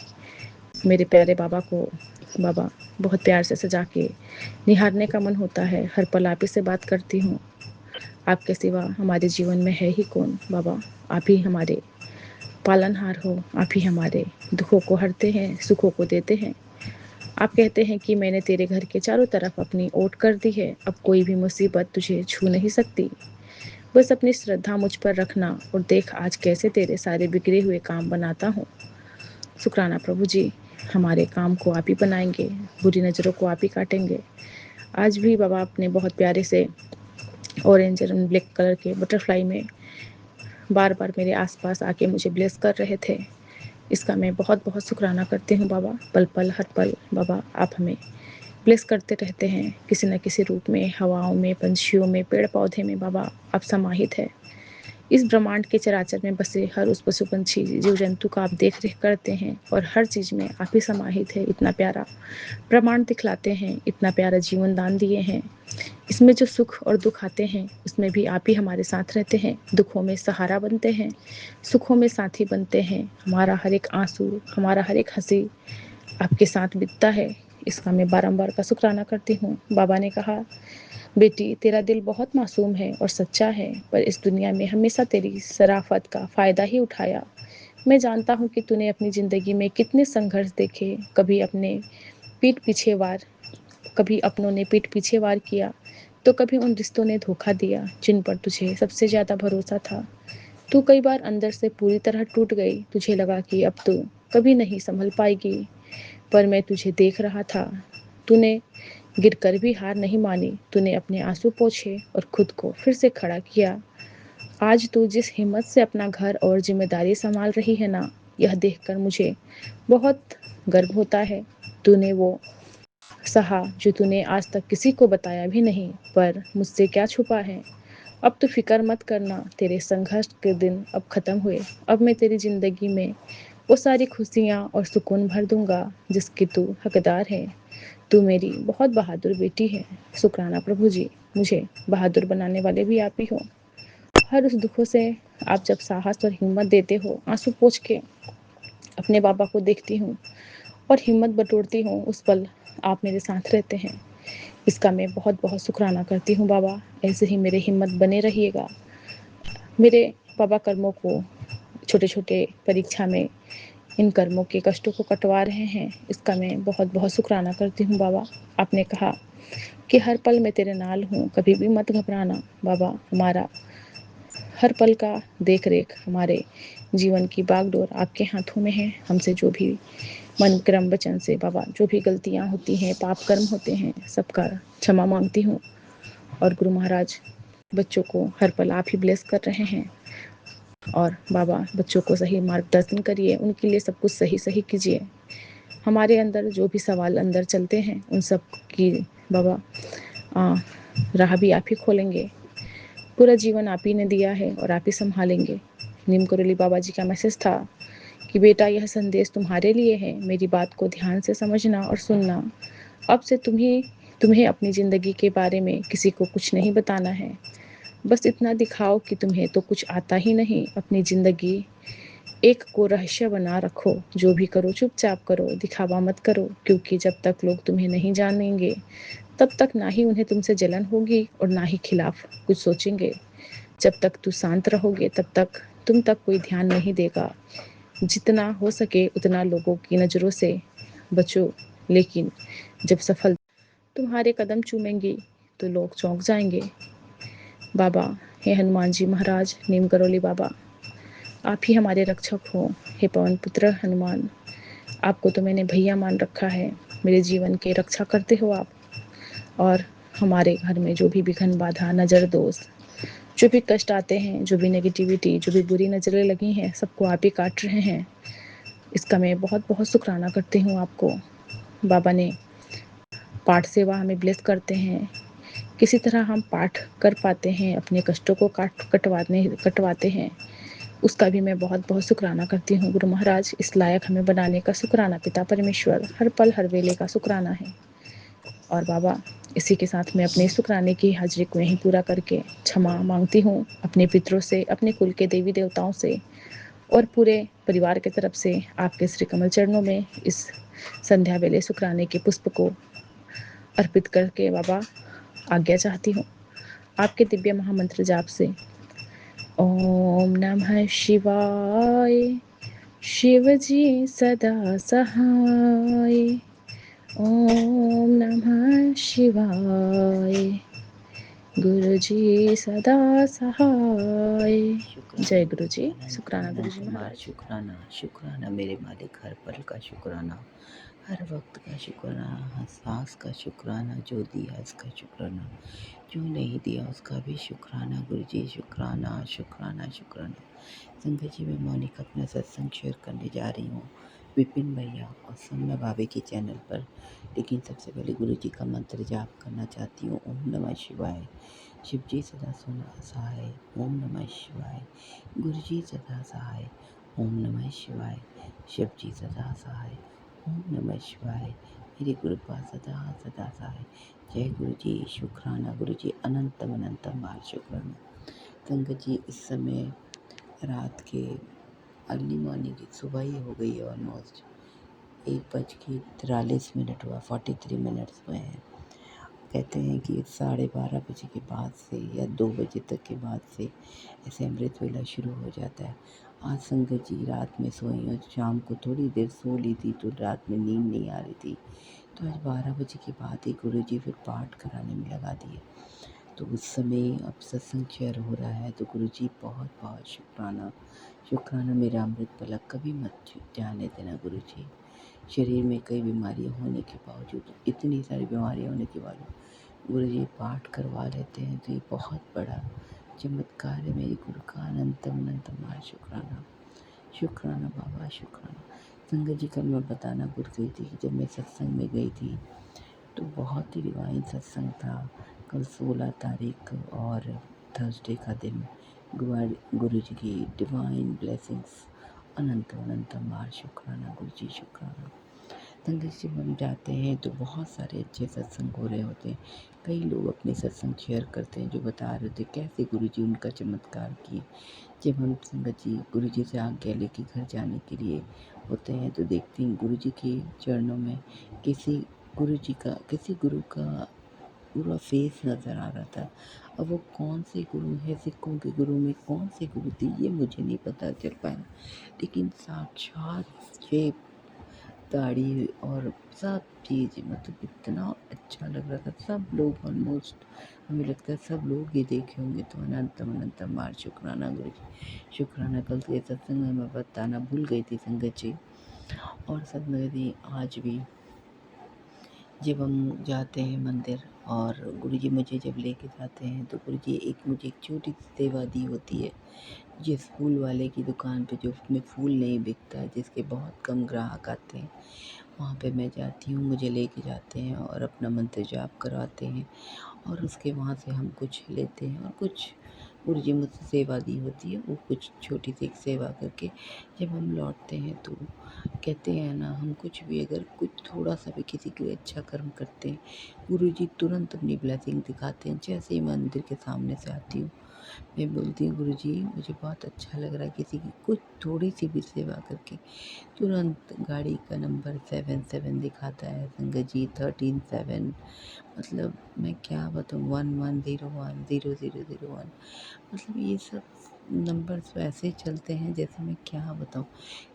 मेरे प्यारे बाबा को बाबा बहुत प्यार से सजा के निहारने का मन होता है। हर पल आप ही से बात करती हूँ, आपके सिवा हमारे जीवन में है ही कौन। बाबा आप ही हमारे पालनहार हो, आप ही हमारे दुखों को हरते हैं, सुखों को देते हैं। आप कहते हैं कि मैंने तेरे घर के चारों तरफ अपनी ओट कर दी है, अब कोई भी मुसीबत तुझे छू नहीं सकती। बस अपनी श्रद्धा मुझ पर रखना और देख आज कैसे तेरे सारे बिगड़े हुए काम बनाता हूँ। शुक्राना प्रभु जी, हमारे काम को आप ही बनाएंगे, बुरी नज़रों को आप ही काटेंगे। आज भी बाबा अपने बहुत प्यारे से ऑरेंज एंड ब्लैक कलर के बटरफ्लाई में बार बार मेरे आसपास आके मुझे ब्लेस कर रहे थे। इसका मैं बहुत बहुत शुक्राना करती हूँ बाबा। पल पल हर पल बाबा आप हमें ब्लेस करते रहते हैं, किसी न किसी रूप में, हवाओं में, पंछियों में, पेड़ पौधे में बाबा आप समाहित है। इस ब्रह्मांड के चराचर में बसे हर उस पशु पंछी जीव जंतु का आप देख रेख करते हैं और हर चीज़ में आप ही समाहित है। इतना प्यारा ब्रह्मांड दिखलाते हैं, इतना प्यारा जीवन दान दिए हैं। इसमें जो सुख और दुख आते हैं उसमें भी आप ही हमारे साथ रहते हैं। दुखों में सहारा बनते हैं, सुखों में साथी बनते हैं। हमारा हर एक आंसू, हमारा हर एक हंसी आपके साथ बीतता है। इसका मैं बारंबार का शुक्राना करती हूँ। बाबा ने कहा, बेटी तेरा दिल बहुत मासूम है और सच्चा है, पर इस दुनिया में हमेशा तेरी शराफत का फ़ायदा ही उठाया। मैं जानता हूँ कि तूने अपनी ज़िंदगी में कितने संघर्ष देखे, कभी अपनों ने पीठ पीछे वार किया, तो कभी उन रिश्तों ने धोखा दिया जिन पर तुझे सबसे ज़्यादा भरोसा था। तू कई बार अंदर से पूरी तरह टूट गई, तुझे लगा कि अब तू कभी नहीं संभल पाएगी, पर मैं तुझे देख रहा था। तूने गिरकर भी हार नहीं मानी, तूने अपने आंसू पोंछे और खुद को फिर से खड़ा किया। आज तू जिस हिम्मत से अपना घर और जिम्मेदारी संभाल रही है ना, यह देखकर मुझे बहुत गर्व होता है। तूने वो सहा जो तूने आज तक किसी को बताया भी नहीं, पर मुझसे क्या छुपा है। अब तू फिक्र मत करना, तेरे संघर्ष के दिन अब खत्म हुए। अब मैं तेरी जिंदगी में वो सारी खुशियाँ और सुकून भर दूंगा जिसकी तू हकदार है। तू मेरी बहुत बहादुर बेटी है। शुक्राना प्रभु जी, मुझे बहादुर बनाने वाले भी आप ही हो। हर उस दुखों से आप जब साहस और हिम्मत देते हो, आंसू पोंछ के अपने बाबा को देखती हूँ और हिम्मत बटोरती हूँ, उस पल आप मेरे साथ रहते हैं। इसका मैं बहुत बहुत शुक्राना करती हूँ बाबा। ऐसे ही मेरे हिम्मत बने रहिएगा। मेरे बाबा कर्मों को छोटे छोटे परीक्षा में इन कर्मों के कष्टों को कटवा रहे हैं, इसका मैं बहुत बहुत शुक्राना करती हूँ बाबा। आपने कहा कि हर पल मैं तेरे नाल हूँ, कभी भी मत घबराना। बाबा, हमारा हर पल का देख रेख, हमारे जीवन की बागडोर आपके हाथों में है। हमसे जो भी मन क्रम वचन से बाबा जो भी गलतियाँ होती हैं, पाप कर्म होते हैं, सबका क्षमा मांगती हूँ। और गुरु महाराज, बच्चों को हर पल आप ही ब्लेस कर रहे हैं। और बाबा, बच्चों को सही मार्गदर्शन करिए, उनके लिए सब कुछ सही सही कीजिए। हमारे अंदर जो भी सवाल अंदर चलते हैं उन सब की बाबा राह भी आप ही खोलेंगे। पूरा जीवन आप ही ने दिया है और आप ही संभालेंगे। नीम करोली बाबा जी का मैसेज था कि बेटा, यह संदेश तुम्हारे लिए है, मेरी बात को ध्यान से समझना और सुनना। अब से तुम्हें अपनी ज़िंदगी के बारे में किसी को कुछ नहीं बताना है। बस इतना दिखाओ कि तुम्हें तो कुछ आता ही नहीं। अपनी ज़िंदगी एक को रहस्य बना रखो। जो भी करो चुपचाप करो, दिखावा मत करो, क्योंकि जब तक लोग तुम्हें नहीं जानेंगे तब तक ना ही उन्हें तुमसे जलन होगी और ना ही खिलाफ कुछ सोचेंगे। जब तक तू शांत रहोगे तब तक तुम तक कोई ध्यान नहीं देगा। जितना हो सके उतना लोगों की नज़रों से बचो, लेकिन जब सफल तुम्हारे कदम चूमेंगी तो लोग चौंक जाएंगे। बाबा, हे हनुमान जी महाराज, नीम करोली बाबा, आप ही हमारे रक्षक हो। हे पवन पुत्र हनुमान, आपको तो मैंने भैया मान रखा है। मेरे जीवन के रक्षा करते हो आप। और हमारे घर में जो भी विघ्न बाधा, नज़र दोष, जो भी कष्ट आते हैं, जो भी नेगेटिविटी, जो भी बुरी नज़रें लगी हैं, सबको आप ही काट रहे हैं। इसका मैं बहुत बहुत शुक्राना करती हूँ आपको। बाबा ने पाठ सेवा हमें ब्लेस करते हैं। किसी तरह हम पाठ कर पाते हैं, अपने कष्टों को कटवाते हैं, उसका भी मैं बहुत बहुत शुक्राना करती हूँ। गुरु महाराज, इस लायक हमें बनाने का शुक्राना पिता परमेश्वर, हर पल हर वेले का शुक्राना है। और बाबा, इसी के साथ मैं अपने शुक्राने की हाजिरी को यहीं पूरा करके क्षमा मांगती हूँ अपने पितरों से, अपने कुल के देवी देवताओं से और पूरे परिवार की तरफ से। आपके श्री कमल चरणों में इस संध्या वेले शुक्राने के पुष्प को अर्पित करके बाबा आज्ञा चाहती हूँ आपके दिव्य महामंत्र जाप से। ओम नमः शिवाय, शिव जी सदा सहाय। ओम नमः शिवाय, गुरु जी सदा सहाय। जय गुरु जी। शुक्राना गुरु जी महाराज। शुक्राना, शुक्राना मेरे मालिक, हर पल का शुक्राना, हर वक्त का शुक्राना, हर सांस का शुक्राना, जो दिया उसका शुक्राना, जो नहीं दिया उसका भी शुक्राना। गुरु जी शुक्राना, शुक्राना, शुक्राना। संगत जी, मैं मौनिक अपना सत्संग शेयर करने जा रही हूँ। विपिन भैया और सौम्या भाभी के चैनल पर। लेकिन सबसे पहले गुरु जी का मंत्र जाप करना चाहती हूँ। ओम नमः शिवाय। शिव जी सदा सुना सहाय। ओम नमः शिवाय। गुरु जी सदा सहाय। ओम नमः शिवाय। शिव जी सदा सहाय। ओम नमः शिवाय। मेरी कृपा सदा सदा सहाय। जय गुरु जी। शुक्राना गुरु जी, अनंतम अनंतम बार शुक्राना। संगत जी, इस समय रात के अर्ली मॉर्निंग की सुबह ही हो गई है। ऑलमोस्ट 1:43 हुआ, 43 मिनट्स हुए हैं। कहते हैं कि 12:30 के बाद से या 2 बजे तक के बाद से ऐसे अमृत वेला शुरू हो जाता है। आज संगत जी रात में सोई और शाम को थोड़ी देर सो ली थी, तो रात में नींद नहीं आ रही थी। तो आज 12 बजे के बाद ही गुरु जी फिर पाठ कराने में लगा दिए। तो उस समय अब सत्संग शेयर हो रहा है। तो गुरु जी बहुत बहुत शुक्राना। शुक्राना, मेरा अमृत पलक कभी मत जाने देना गुरु जी। शरीर में कई बीमारियां होने के बावजूद, इतनी सारी बीमारियां होने के बावजूद गुरु जी पाठ करवा लेते हैं, तो ये बहुत बड़ा चमत्कार है। मेरी गुरु का अनंतम अनंतम शुक्राना। शुक्राना बाबा, शुक्राना। संगत जी, कल मैं बताना भूल गई थी कि जब मैं सत्संग में गई थी तो बहुत ही डिवाइन सत्संग था। कल 16 तारीख और थर्सडे का दिन। गुरु जी की डिवाइन ब्लेसिंग्स अनंत अनंतम बार शुक्राना गुरु जी, शुक्राना। संगत जी, हम जाते हैं तो बहुत सारे अच्छे सत्संग हो रहे होते हैं। कई लोग अपने सत्संग शेयर करते हैं जो बता रहे थे कैसे गुरु जी उनका चमत्कार किए। जब हम संगत जी गुरु जी से आज्ञा लेके घर जाने के लिए होते हैं तो देखते हैं गुरु जी के चरणों में किसी गुरु का पूरा फेस नज़र आ रहा था। अब वो कौन से गुरु हैं, सिखों के गुरु में कौन से गुरु थे ये मुझे नहीं पता चल पाया, लेकिन साक्षात शेप, दाढ़ी और सब चीज़, मतलब इतना अच्छा लग रहा था। सब लोग ऑलमोस्ट, हमें लगता है सब लोग ये देखे होंगे। तो अनंतम अनंतम बार शुक्राना गुरु जी, शुक्राना। कल के सत्संग में मैं बताना भूल गई थी संगत जी। और संगत जी, आज भी जब हम जाते हैं मंदिर और गुरु जी मुझे जब लेके जाते हैं तो गुरु जी मुझे एक छोटी सी सेवा दी होती है। जिस फूल वाले की दुकान पे जो उसमें फूल नहीं बिकता है, जिसके बहुत कम ग्राहक आते हैं, वहाँ पे मैं जाती हूँ, मुझे लेके जाते हैं और अपना मंत्र जाप करवाते हैं और उसके वहाँ से हम कुछ लेते हैं और कुछ गुरु जी मुझसे सेवा दी होती है, वो कुछ छोटी सी एक सेवा करके जब हम लौटते हैं तो कहते हैं ना, हम कुछ भी अगर कुछ थोड़ा सा भी किसी के लिए अच्छा कर्म करते हैं, गुरु जी तुरंत अपनी ब्लेसिंग दिखाते हैं। जैसे ही मंदिर के सामने से आती हूँ, मैं बोलती हूँ गुरु जी मुझे बहुत अच्छा लग रहा है किसी की कुछ थोड़ी सी भी सेवा करके। तुरंत गाड़ी का नंबर 77 दिखाता है संगत जी, 137, मतलब मैं क्या बताऊँ, 11010001, मतलब ये सब नंबर्स वैसे चलते हैं जैसे मैं क्या बताऊँ।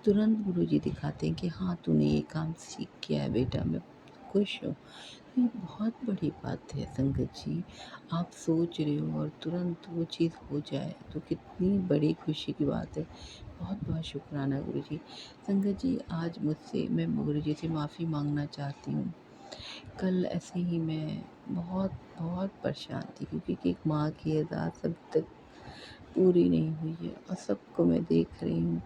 तुरंत गुरु जी दिखाते हैं कि हाँ तूने ये काम सीख किया है बेटा, मैं खुश हूँ। ये बहुत बड़ी बात है संगत जी। आप सोच रहे हो और तुरंत वो चीज़ हो जाए तो कितनी बड़ी खुशी की बात है। बहुत बहुत शुक्राना गुरु जी। संगत जी, आज मैं गुरु जी से माफ़ी मांगना चाहती हूँ। कल ऐसे ही मैं बहुत बहुत परेशान थी क्योंकि एक माँ की अरदास अभी तक पूरी नहीं हुई है और सबको मैं देख रही हूँ।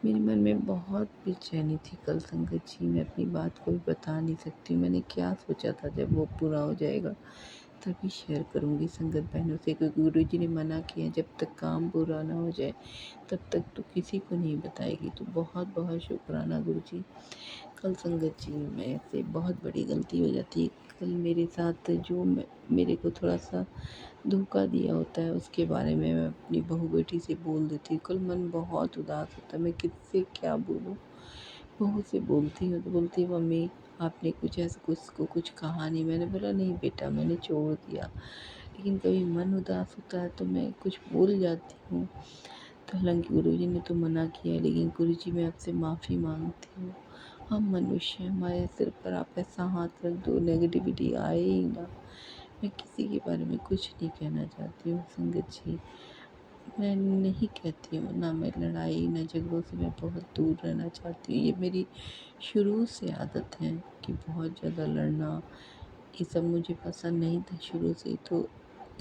मेरे मन में बहुत बेचैनी थी कल संगत जी, मैं अपनी बात कोई बता नहीं सकती। मैंने क्या सोचा था जब वो पूरा हो जाएगा तभी शेयर करूँगी संगत बहनों से, क्योंकि गुरु जी ने मना किया जब तक काम पूरा ना हो जाए तब तक तो किसी को नहीं बताएगी। तो बहुत बहुत शुक्राना गुरु जी। कल संगत जी मेरे से बहुत बड़ी गलती हो जाती है। कल मेरे साथ जो मेरे को थोड़ा सा धोखा दिया होता है उसके बारे में मैं अपनी बहू बेटी से बोल देती हूँ। कल मन बहुत उदास होता है, मैं किससे क्या बोलूँ। बहू से बोलती हूँ तो बोलती है मम्मी आपने कुछ ऐसा कुछ कहा नहीं। मैंने बोला नहीं बेटा मैंने छोड़ दिया, लेकिन कभी मन उदास होता है तो मैं कुछ बोल जाती हूँ। तो हालांकि गुरुजी ने तो मना किया, लेकिन गुरुजी मैं आपसे माफ़ी मांगती हूँ। हम मनुष्य हैं, हमारे सिर पर आप ऐसा हाथ रख दो नेगेटिविटी आए ही ना। मैं किसी के बारे में कुछ नहीं कहना चाहती हूँ संगत जी। मैं नहीं कहती हूँ ना, मैं लड़ाई ना झगड़ों से मैं बहुत दूर रहना चाहती हूँ। ये मेरी शुरू से आदत है कि बहुत ज़्यादा लड़ना ये सब मुझे पसंद नहीं था शुरू से ही। तो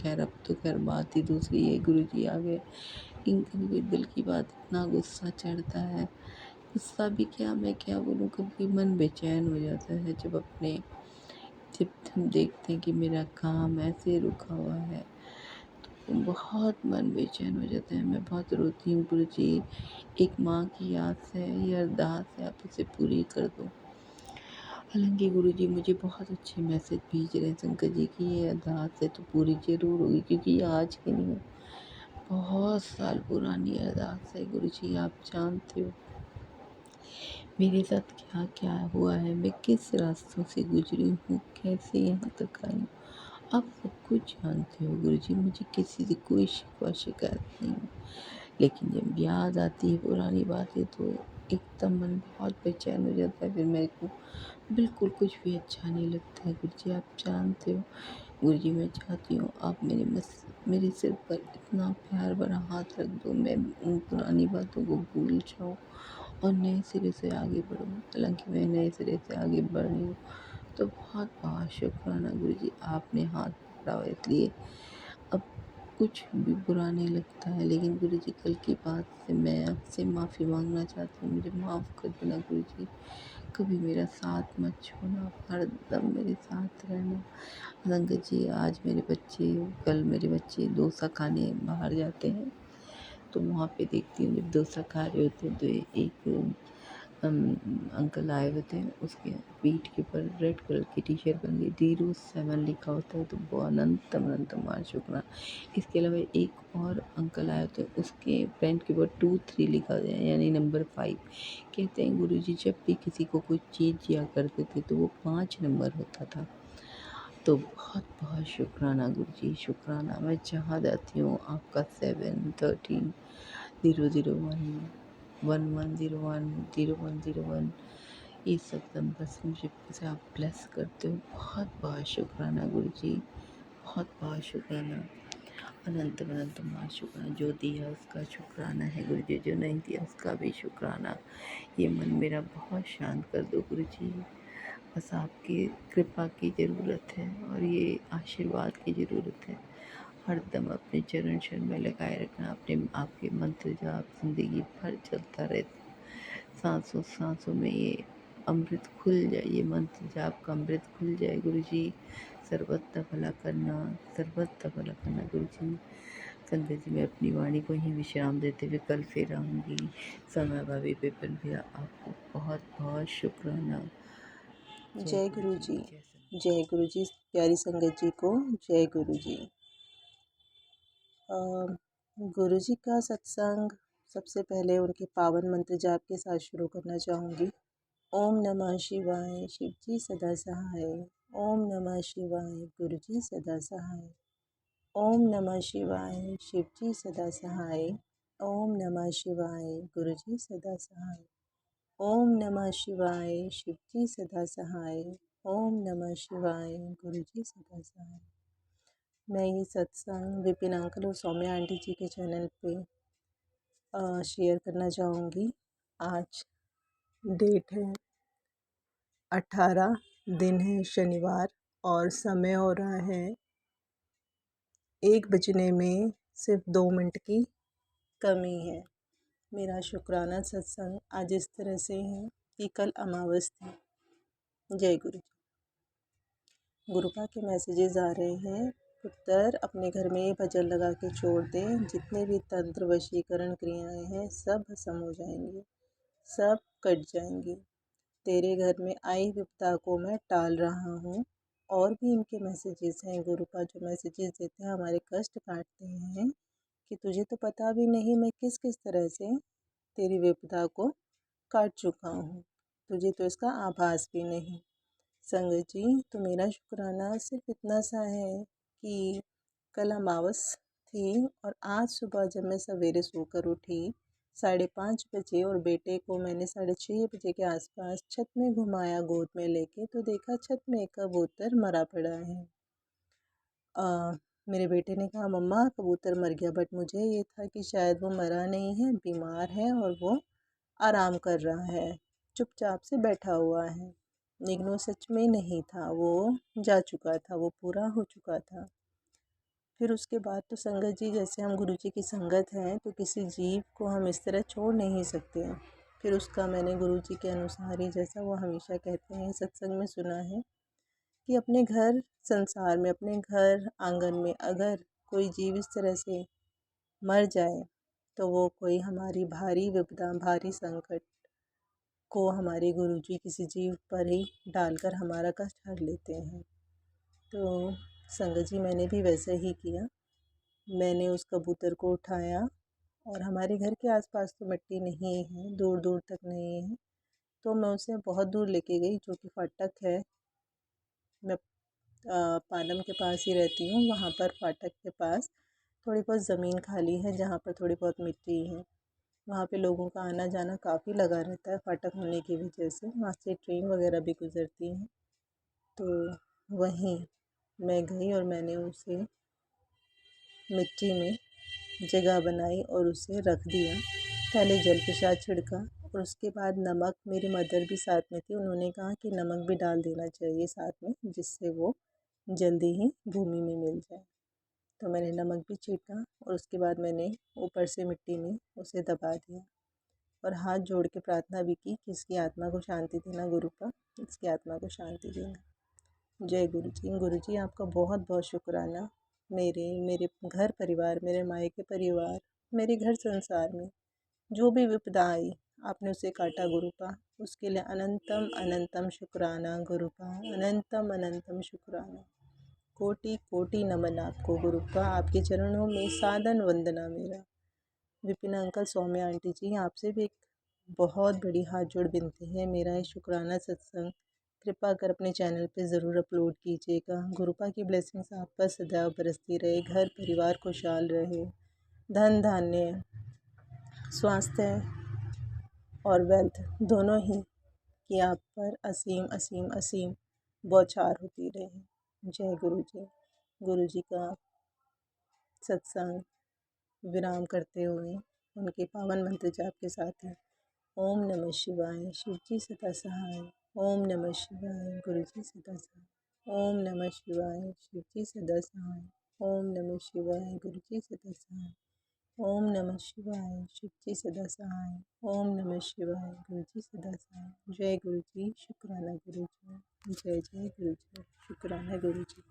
खैर अब तो खैर बात ही दूसरी है, गुरुजी आ गए। लेकिन कभी दिल की बात इतना गुस्सा चढ़ता है गुस्सा भी क्या, मैं क्या बोलूँ, कभी मन बेचैन हो जाता है जब हम देखते हैं कि मेरा काम ऐसे रुका हुआ है, तो बहुत मन बेचैन हो जाता है। मैं बहुत रोती हूँ, गुरुजी एक माँ की याद से ये अरदास है, आप इसे पूरी कर दो। हालांकि गुरुजी मुझे बहुत अच्छे मैसेज भेज रहे हैं शंकर जी की ये अरदास है तो पूरी ज़रूर होगी, क्योंकि ये आज की नहीं है, बहुत साल पुरानी अरदास है। गुरुजी आप जानते हो मेरे साथ क्या क्या हुआ है, मैं किस रास्तों से गुजरी हूँ, कैसे यहाँ तक आई हूँ, आप सब कुछ जानते हो गुरुजी। मुझे किसी से कोई शिकवा शिकायत नहीं है, लेकिन जब याद आती है पुरानी बातें तो एकदम मन बहुत बेचैन हो जाता है। फिर मेरे को बिल्कुल कुछ भी अच्छा नहीं लगता है। गुरुजी आप जानते हो गुरुजी, मैं चाहती हूँ आप मेरे सिर पर इतना प्यार भरा हाथ रख दो, मैं उन पुरानी बातों को भूल जाऊँ और नए सिरे से आगे बढ़ूँ। हालांकि मैं नए सिरे से आगे बढ़ रही हूँ, तो बहुत बहुत शुक्राना गुरुजी, आपने हाथ पकड़ा हुआ, इसलिए अब कुछ भी बुरा नहीं लगता है। लेकिन गुरुजी कल की बात से मैं आपसे माफ़ी मांगना चाहती हूँ, मुझे माफ़ कर देना गुरुजी। कभी मेरा साथ मत छोड़ना, हर दम मेरे साथ रहना। संगत जी कल मेरे बच्चे डोसा खाने बाहर जाते हैं, तो वहाँ पे देखती हूँ जब डोसा खा रहे होते हैं तो एक अंकल आए होते हैं, उसके पीठ के ऊपर रेड कलर की टी शर्ट पहन के 07 लिखा होता है, तो वो अनंत अनंत मार शुक्राना। इसके अलावा एक और अंकल आए होते हैं, उसके पैंट के ऊपर 23 लिखा होता है, यानी नंबर 5। कहते हैं गुरुजी जब भी किसी को कोई चीज़ दिया करते थे तो वो 5 नंबर होता था। तो बहुत बहुत शुक्राना गुरुजी, शुक्राना। मैं जहाँ जाती हूँ आपका 7, 13, 001, 1101, 0101 ये सब नंबर्स मुझे से आप ब्लेस करते हो। बहुत बहुत शुक्राना गुरुजी, बहुत बहुत शुक्राना। अनंत अनंत माँ शुक्राना। जो दिया उसका शुक्राना है गुरुजी, जो नहीं दिया उसका भी शुक्राना। ये मन मेरा बहुत शांत कर दो गुरुजी, बस आपकी कृपा की ज़रूरत है और ये आशीर्वाद की ज़रूरत है। हरदम अपने चरण शरण में लगाए रखना, अपने आपके मंत्र जाप जिंदगी भर चलता रहे, सांसों सांसों में ये अमृत खुल जाए, ये मंत्र जाप का अमृत खुल जाए गुरुजी। सर्वत्र भला करना, सर्वत्र भला करना गुरुजी। संगत जी, मैं अपनी वाणी को ही विश्राम देते हुए कल फिर आऊँगी। समय भाभी पेपर भैया, आपको बहुत बहुत शुक्राना। जय गुरु जी। जय सत जय गुरु जी। प्यारी संगत जी को जय गुरु जी। गुरु जी का सत्संग सबसे पहले उनके पावन मंत्र जाप के साथ शुरू करना चाहूँगी। ओम नमः शिवाय, शिव जी सदा सहाय। ओम नमः शिवाय, गुरु जी सदा सहाय। ओम नमः शिवाय, शिव जी सदा सहाय। ओम नमः शिवाय, गुरु जी सदा सहाय। ओम नमः शिवाय, शिव जी सदा सहाय। ओम नमः शिवाय, गुरु जी सदा सहाय। मैं ये सत्संग विपिन अंकल और सौम्या आंटी जी के चैनल पे शेयर करना चाहूँगी। आज डेट है 18, दिन है शनिवार और समय हो रहा है 1 बजने में सिर्फ 2 मिनट की कमी है। मेरा शुक्राना सत्संग आज इस तरह से है कि कल अमावस थी। जय गुरु जी। गुरुपा के मैसेजेस आ रहे हैं, पुत्र अपने घर में ये भजन लगा के छोड़ दे, जितने भी तंत्र वशीकरण क्रियाएं हैं सब भस्म हो जाएंगी, सब कट जाएंगी। तेरे घर में आई विपदा को मैं टाल रहा हूँ। और भी इनके मैसेजेस हैं, गुरुपा जो मैसेजेस देते हैं हमारे कष्ट काटते हैं कि तुझे तो पता भी नहीं मैं किस किस तरह से तेरी विपदा को काट चुका हूँ, तुझे तो इसका आभास भी नहीं। संगत जी, तो मेरा शुक्राना सिर्फ इतना सा है कि कल अमावस थी और आज सुबह जब मैं सवेरे सोकर उठी 5:30 बजे और बेटे को मैंने 6:30 बजे के आसपास छत में घुमाया गोद में लेके, तो देखा छत में एक कबूतर मरा पड़ा है। मेरे बेटे ने कहा मम्मा कबूतर मर गया, बट मुझे ये था कि शायद वो मरा नहीं है, बीमार है और वो आराम कर रहा है, चुपचाप से बैठा हुआ है। लेकिन वो सच में नहीं था, वो जा चुका था, वो पूरा हो चुका था। फिर उसके बाद तो संगत जी, जैसे हम गुरु जी की संगत हैं तो किसी जीव को हम इस तरह छोड़ नहीं सकते हैं। फिर उसका मैंने गुरुजी के अनुसार ही, जैसा वो हमेशा कहते हैं, सत्संग में सुना है कि अपने घर संसार में, अपने घर आंगन में अगर कोई जीव इस तरह से मर जाए तो वो कोई हमारी भारी विपदा, भारी संकट को हमारे गुरुजी किसी जीव पर ही डालकर हमारा कष्ट हर लेते हैं। तो संगत जी मैंने भी वैसा ही किया। मैंने उस कबूतर को उठाया और हमारे घर के आसपास तो मिट्टी नहीं है, दूर दूर तक नहीं है, तो मैं उसे बहुत दूर लेके गई, जो कि फाटक है। मैं पालम के पास ही रहती हूँ। वहाँ पर फाटक के पास थोड़ी बहुत ज़मीन खाली है जहाँ पर थोड़ी बहुत मिट्टी है। वहाँ पे लोगों का आना जाना काफ़ी लगा रहता है फाटक होने की वजह से। वहाँ से ट्रेन वगैरह भी गुज़रती हैं। तो वहीं मैं गई और मैंने उसे मिट्टी में जगह बनाई और उसे रख दिया। पहले जल प्रसाद छिड़का और उसके बाद नमक, मेरी मदर भी साथ में थी, उन्होंने कहा कि नमक भी डाल देना चाहिए साथ में, जिससे वो जल्दी ही भूमि में मिल जाए। तो मैंने नमक भी छीटा और उसके बाद मैंने ऊपर से मिट्टी में उसे दबा दिया और हाथ जोड़ के प्रार्थना भी की कि इसकी आत्मा को शांति देना गुरुपा, इसकी आत्मा को शांति देना। जय गुरु जी। गुरु जी आपका बहुत बहुत शुक्राना। मेरे घर परिवार, मेरे मायके परिवार, मेरे घर संसार में जो भी विपदा आई आपने उसे काटा गुरुपा, उसके लिए अनंतम अनंतम शुक्राना गुरुपा, अनंतम अनंतम शुक्राना। कोटि कोटि नमन आपको गुरुपा, आपके चरणों में सादन वंदना मेरा। विपिन अंकल, सौम्या आंटी जी, आपसे भी एक बहुत बड़ी हाथ जोड़ विनती है। मेरा ये शुक्राना सत्संग कृपा कर अपने चैनल पे ज़रूर अपलोड कीजिएगा। गुरुपा की ब्लेसिंग्स आप पर सदैव बरसती रहे, घर परिवार खुशहाल रहे, धन धान्य, स्वास्थ्य और वेल्थ दोनों ही कि आप पर असीम असीम असीम बौछार होती रहे। जय गुरु जी। गुरु जी का सत्संग विराम करते हुए उनके पावन मंत्र जाप के साथ ही ओम नमः शिवाय, शिव जी सदा सहाय। ओम नमः शिवाय, गुरु जी सदा सहाय। ओम नमः शिवाय, शिव जी सदा सहाय। ओम नमः शिवाय, गुरु जी सदा सहाय। ओम नमः शिवाय, शिव जी सदा सहाय। ओम नमः शिवाय, गुरु जी सदा सहाय। जय गुरु जी, शुक्राना गुरु जी। जय जय गुरु जी, शुक्राना गुरु जी।